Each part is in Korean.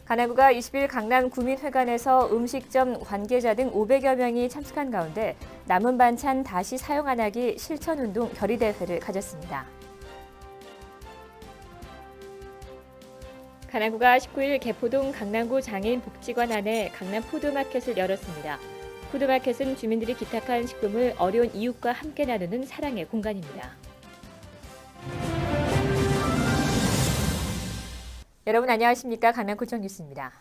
관악구가 20일 강남 구민회관에서 음식점 관계자 등 500여 명이 참석한 가운데 남은 반찬 다시 사용 안 하기 실천운동 결의대회를 가졌습니다. 관악구가 19일 개포동 강남구 장애인 복지관 안에 강남 푸드마켓을 열었습니다. 푸드마켓은 주민들이 기탁한 식품을 어려운 이웃과 함께 나누는 사랑의 공간입니다. 여러분 안녕하십니까? 강남구청 뉴스입니다.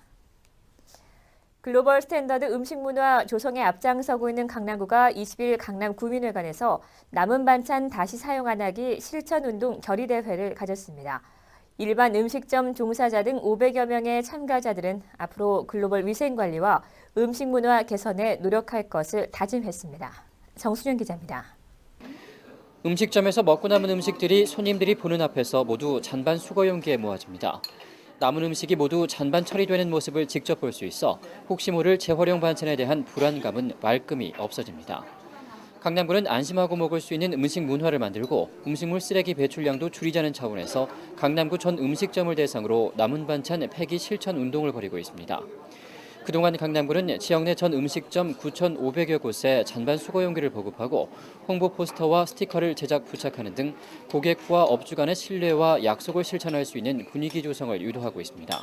글로벌 스탠더드 음식문화 조성에 앞장서고 있는 강남구가 20일 강남 구민회관에서 남은 반찬 다시 사용 안 하기 실천운동 결의대회를 가졌습니다. 일반 음식점 종사자 등 500여 명의 참가자들은 앞으로 글로벌 위생관리와 음식문화 개선에 노력할 것을 다짐했습니다. 정수영 기자입니다. 음식점에서 먹고 남은 음식들이 손님들이 보는 앞에서 모두 잔반 수거용기에 모아집니다. 남은 음식이 모두 잔반 처리되는 모습을 직접 볼 수 있어 혹시 모를 재활용 반찬에 대한 불안감은 말끔히 없어집니다. 강남구는 안심하고 먹을 수 있는 음식 문화를 만들고 음식물 쓰레기 배출량도 줄이자는 차원에서 강남구 전 음식점을 대상으로 남은 반찬 폐기 실천 운동을 벌이고 있습니다. 그동안 강남구는 지역 내 전 음식점 9,500여 곳에 잔반 수거용기를 보급하고 홍보 포스터와 스티커를 제작 부착하는 등 고객과 업주 간의 신뢰와 약속을 실천할 수 있는 분위기 조성을 유도하고 있습니다.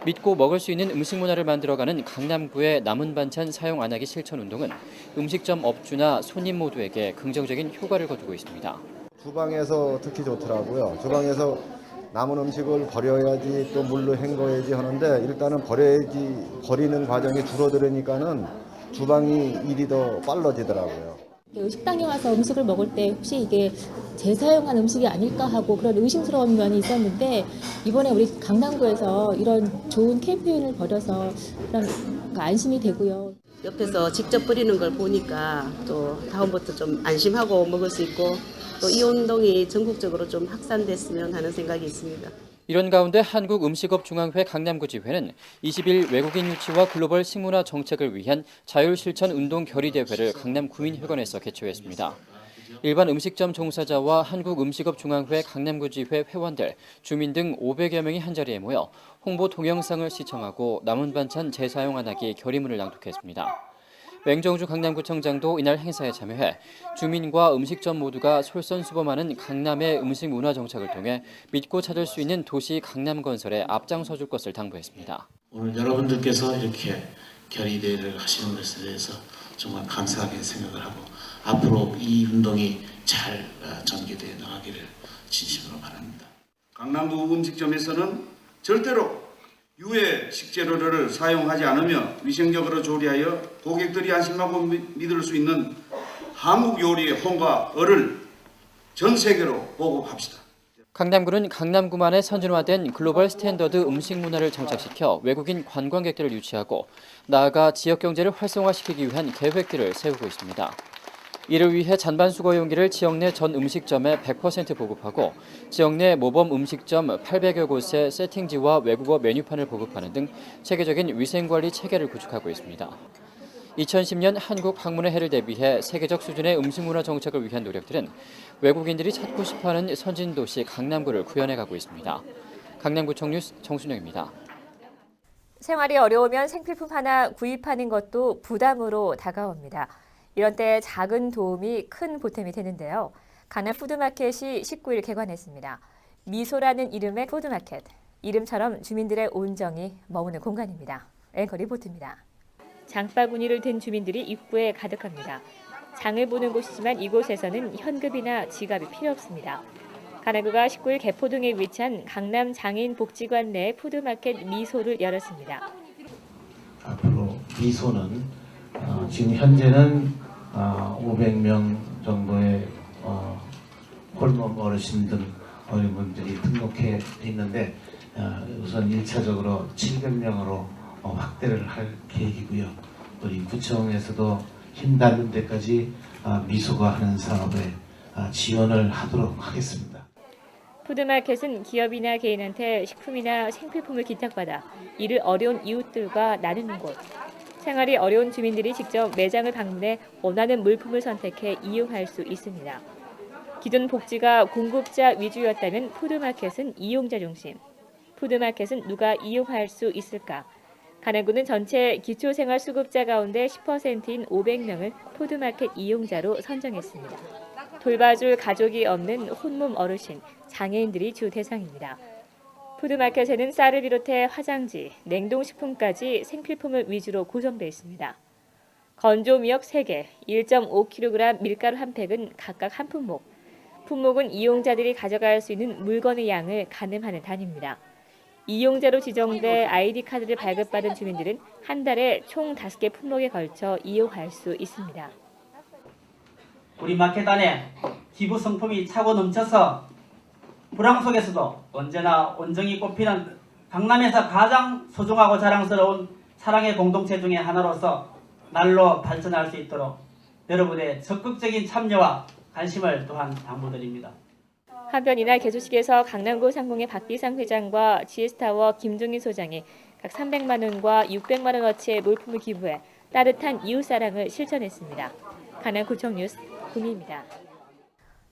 믿고 먹을 수 있는 음식 문화를 만들어가는 강남구의 남은 반찬 사용 안 하기 실천 운동은 음식점 업주나 손님 모두에게 긍정적인 효과를 거두고 있습니다. 주방에서 특히 좋더라고요. 주방에서 남은 음식을 버려야지 또 물로 헹궈야지 하는데 일단은 버리는 과정이 줄어들으니까는 주방이 일이 더 빨라지더라고요. 식당에 와서 음식을 먹을 때 혹시 이게 재사용한 음식이 아닐까 하고 그런 의심스러운 면이 있었는데 이번에 우리 강남구에서 이런 좋은 캠페인을 벌여서 그런 안심이 되고요. 옆에서 직접 버리는 걸 보니까 또 다음부터 좀 안심하고 먹을 수 있고 또 이 운동이 전국적으로 좀 확산됐으면 하는 생각이 있습니다. 이런 가운데 한국음식업중앙회 강남구지회는 20일 외국인 유치와 글로벌 식문화 정책을 위한 자율실천 운동 결의대회를 강남 구민회관에서 개최했습니다. 일반 음식점 종사자와 한국음식업중앙회 강남구지회 회원들, 주민 등 500여 명이 한자리에 모여 홍보 동영상을 시청하고 남은 반찬 재사용 안 하기 결의문을 낭독했습니다. 맹정주 강남구청장도 이날 행사에 참여해 주민과 음식점 모두가 솔선수범하는 강남의 음식 문화 정착을 통해 믿고 찾을 수 있는 도시 강남 건설에 앞장서줄 것을 당부했습니다. 오늘 여러분들께서 이렇게 결의대회를 하시는 것에 대해서 정말 감사하게 생각을 하고 앞으로 이 운동이 잘 전개되어 나가기를 진심으로 바랍니다. 강남구 음식점에서는 절대로 유해 식재료를 사용하지 않으며 위생적으로 조리하여 고객들이 안심하고 믿을 수 있는 한국 요리의 혼과 을을 전 세계로 보급합시다. 강남구는 강남구만의 선진화된 글로벌 스탠더드 음식 문화를 정착시켜 외국인 관광객들을 유치하고 나아가 지역 경제를 활성화시키기 위한 계획들을 세우고 있습니다. 이를 위해 잔반 수거 용기를 지역 내 전 음식점에 100% 보급하고 지역 내 모범 음식점 800여 곳에 세팅지와 외국어 메뉴판을 보급하는 등 체계적인 위생관리 체계를 구축하고 있습니다. 2010년 한국 방문의 해를 대비해 세계적 수준의 음식문화 정착을 위한 노력들은 외국인들이 찾고 싶어하는 선진도시 강남구를 구현해가고 있습니다. 강남구청 뉴스 정순영입니다. 생활이 어려우면 생필품 하나 구입하는 것도 부담으로 다가옵니다. 이런 때 작은 도움이 큰 보탬이 되는데요. 강남 푸드마켓이 19일 개관했습니다. 미소라는 이름의 푸드마켓. 이름처럼 주민들의 온정이 머무는 공간입니다. 앵커 리포트입니다. 장바구니를 든 주민들이 입구에 가득합니다. 장을 보는 곳이지만 이곳에서는 현금이나 지갑이 필요 없습니다. 관악구가 19일 개포동에 위치한 강남 장애인 복지관 내 푸드마켓 미소를 열었습니다. 앞으로 미소는 지금 현재는 500명 정도의 홀몸 어르신들, 어린분들이 등록해 있는데 우선 1차적으로 700명으로 확대를 할 계획이고요. 우리 구청에서도 힘 닿는 데까지 미소가 하는 산업에 지원을 하도록 하겠습니다. 푸드마켓은 기업이나 개인한테 식품이나 생필품을 기탁받아 이를 어려운 이웃들과 나누는 곳. 생활이 어려운 주민들이 직접 매장을 방문해 원하는 물품을 선택해 이용할 수 있습니다. 기존 복지가 공급자 위주였다면 푸드마켓은 이용자 중심. 푸드마켓은 누가 이용할 수 있을까? 간암구는 전체 기초생활수급자 가운데 10%인 500명을 푸드마켓 이용자로 선정했습니다. 돌봐줄 가족이 없는 혼몸 어르신, 장애인들이 주 대상입니다. 푸드마켓에는 쌀을 비롯해 화장지, 냉동식품까지 생필품을 위주로 구성되어 있습니다. 건조미역 3개, 1.5kg 밀가루 한 팩은 각각 한 품목. 품목은 이용자들이 가져갈 수 있는 물건의 양을 가늠하는 단위입니다. 이용자로 지정돼 아이디카드를 발급받은 주민들은 한 달에 총 5개 품목에 걸쳐 이용할 수 있습니다. 우리 마켓 안에 기부 성품이 차고 넘쳐서 불황 속에서도 언제나 온정이 꽃피는 강남에서 가장 소중하고 자랑스러운 사랑의 공동체 중의 하나로서 날로 발전할 수 있도록 여러분의 적극적인 참여와 관심을 또한 당부드립니다. 한편 이날 개소식에서 강남구 상공의 박비상 회장과 GS타워 김종인 소장이 각 300만 원과 600만 원어치의 물품을 기부해 따뜻한 이웃사랑을 실천했습니다. 강남구청 뉴스 구미입니다.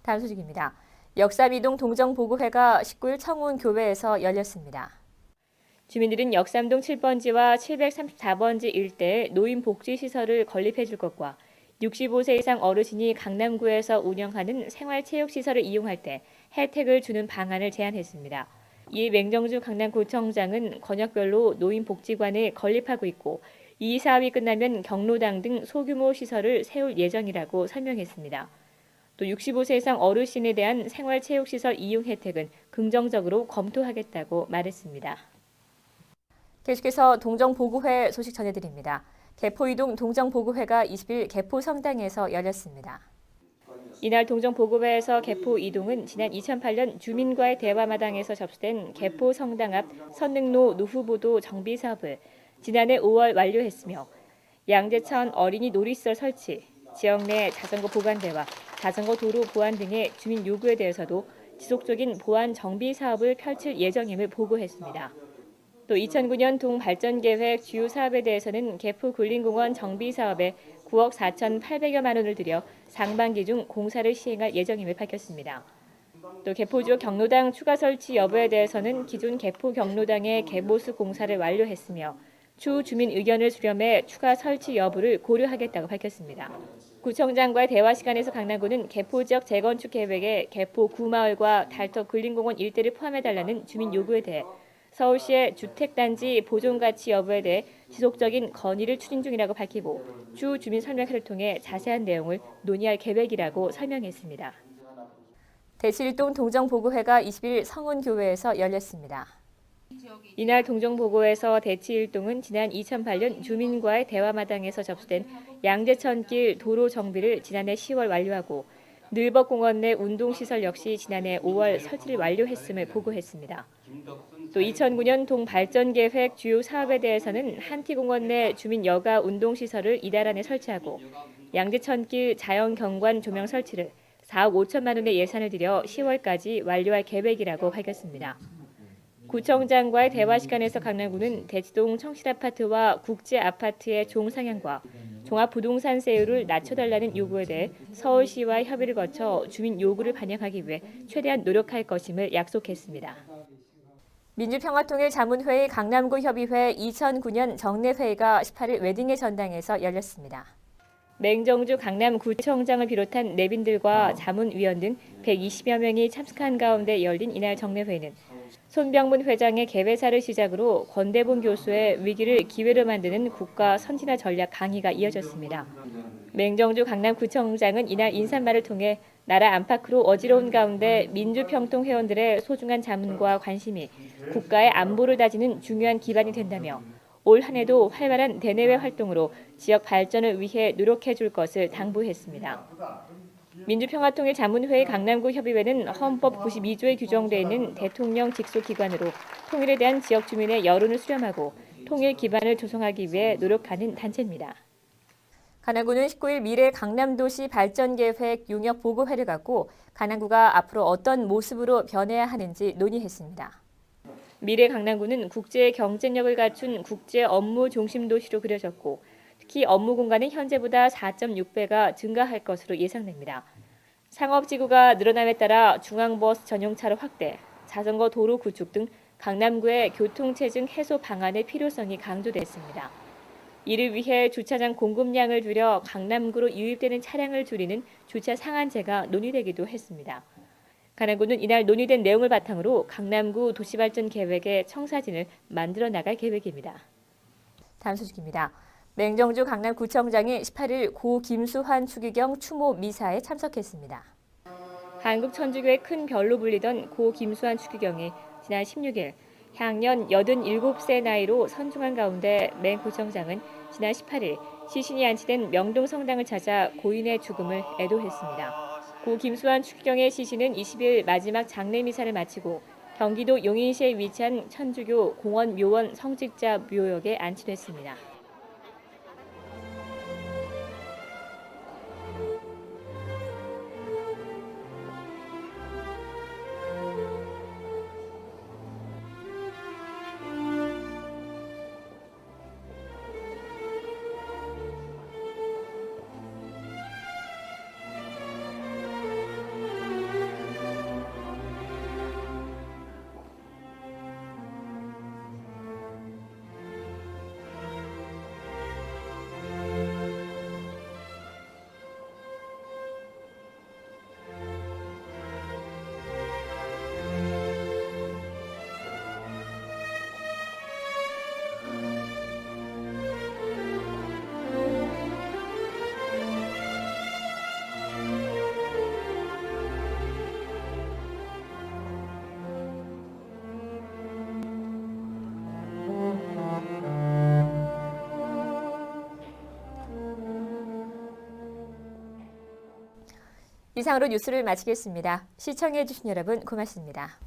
다음 소식입니다. 역삼이동 동정보고회가 19일 청운교회에서 열렸습니다. 주민들은 역삼동 7번지와 734번지 일대에 노인복지시설을 건립해 줄 것과 65세 이상 어르신이 강남구에서 운영하는 생활체육시설을 이용할 때 혜택을 주는 방안을 제안했습니다. 이에 맹정주 강남구청장은 권역별로 노인복지관을 건립하고 있고 이 사업이 끝나면 경로당 등 소규모 시설을 세울 예정이라고 설명했습니다. 또 65세 이상 어르신에 대한 생활체육시설 이용 혜택은 긍정적으로 검토하겠다고 말했습니다. 계속해서 동정보고회 소식 전해드립니다. 개포이동 동정보고회가 20일 개포성당에서 열렸습니다. 이날 동정보고회에서 개포이동은 지난 2008년 주민과의 대화마당에서 접수된 개포성당 앞 선릉로 노후보도 정비 사업을 지난해 5월 완료했으며 양재천 어린이 놀이시설 설치, 지역 내 자전거 보관대와 자전거 도로 보안 등의 주민 요구에 대해서도 지속적인 보안 정비 사업을 펼칠 예정임을 보고했습니다. 또 2009년 동발전계획 주요 사업에 대해서는 개포굴림공원 정비 사업에 9억 4,800여만 원을 들여 상반기 중 공사를 시행할 예정임을 밝혔습니다. 또 개포 지역 경로당 추가 설치 여부에 대해서는 기존 개포 경로당의 개보수 공사를 완료했으며 추후 주민 의견을 수렴해 추가 설치 여부를 고려하겠다고 밝혔습니다. 구청장과의 대화 시간에서 강남구는 개포 지역 재건축 계획에 개포 구마을과 달터 굴림공원 일대를 포함해달라는 주민 요구에 대해 서울시의 주택단지 보존가치 여부에 대해 지속적인 건의를 추진 중이라고 밝히고 추후 주민 설명회를 통해 자세한 내용을 논의할 계획이라고 설명했습니다. 대치일동 동정보고회가 20일 성운교회에서 열렸습니다. 이날 동정보고에서 대치일동은 지난 2008년 주민과의 대화마당에서 접수된 양재천길 도로 정비를 지난해 10월 완료하고 늘벅공원 내 운동시설 역시 지난해 5월 설치를 완료했음을 보고했습니다. 또 2009년 동발전계획 주요 사업에 대해서는 한티공원 내 주민 여가 운동시설을 이달 안에 설치하고 양재천길 자연경관 조명 설치를 4억 5천만 원의 예산을 들여 10월까지 완료할 계획이라고 밝혔습니다. 구청장과의 대화 시간에서 강남구는 대치동 청실아파트와 국제아파트의 종상향과 종합부동산세율을 낮춰달라는 요구에 대해 서울시와 협의를 거쳐 주민 요구를 반영하기 위해 최대한 노력할 것임을 약속했습니다. 민주평화통일자문회의 강남구협의회 2009년 정례회의가 18일 웨딩의 전당에서 열렸습니다. 맹정주 강남구청장을 비롯한 내빈들과 자문위원 등 120여 명이 참석한 가운데 열린 이날 정례회의는 손병문 회장의 개회사를 시작으로 권대봉 교수의 위기를 기회로 만드는 국가 선진화 전략 강의가 이어졌습니다. 맹정주 강남구청장은 이날 인사말을 통해 나라 안팎으로 어지러운 가운데 민주평통 회원들의 소중한 자문과 관심이 국가의 안보를 다지는 중요한 기반이 된다며 올 한 해도 활발한 대내외 활동으로 지역 발전을 위해 노력해 줄 것을 당부했습니다. 민주평화통일자문회의 강남구 협의회는 헌법 92조에 규정되어 있는 대통령 직속 기관으로 통일에 대한 지역 주민의 여론을 수렴하고 통일 기반을 조성하기 위해 노력하는 단체입니다. 강남구는 19일 미래 강남도시 발전계획 용역 보고회를 갖고 강남구가 앞으로 어떤 모습으로 변해야 하는지 논의했습니다. 미래 강남구는 국제 경쟁력을 갖춘 국제 업무 중심 도시로 그려졌고 특히 업무 공간은 현재보다 4.6배가 증가할 것으로 예상됩니다. 상업지구가 늘어남에 따라 중앙버스 전용차로 확대, 자전거 도로 구축 등 강남구의 교통체증 해소 방안의 필요성이 강조됐습니다. 이를 위해 주차장 공급량을 줄여 강남구로 유입되는 차량을 줄이는 주차 상한제가 논의되기도 했습니다. 강남구는 이날 논의된 내용을 바탕으로 강남구 도시발전 계획의 청사진을 만들어 나갈 계획입니다. 다음 소식입니다. 맹정주 강남구청장이 18일 고 김수환 추기경 추모 미사에 참석했습니다. 한국 천주교의 큰 별로 불리던 고 김수환 추기경이 지난 16일 향년 87세 나이로 선중한 가운데 맹 구청장은 지난 18일 시신이 안치된 명동 성당을 찾아 고인의 죽음을 애도했습니다. 고 김수환 추기경의 시신은 20일 마지막 장례 미사를 마치고 경기도 용인시에 위치한 천주교 공원묘원 성직자 묘역에 안치됐습니다. 이상으로 뉴스를 마치겠습니다. 시청해주신 여러분 고맙습니다.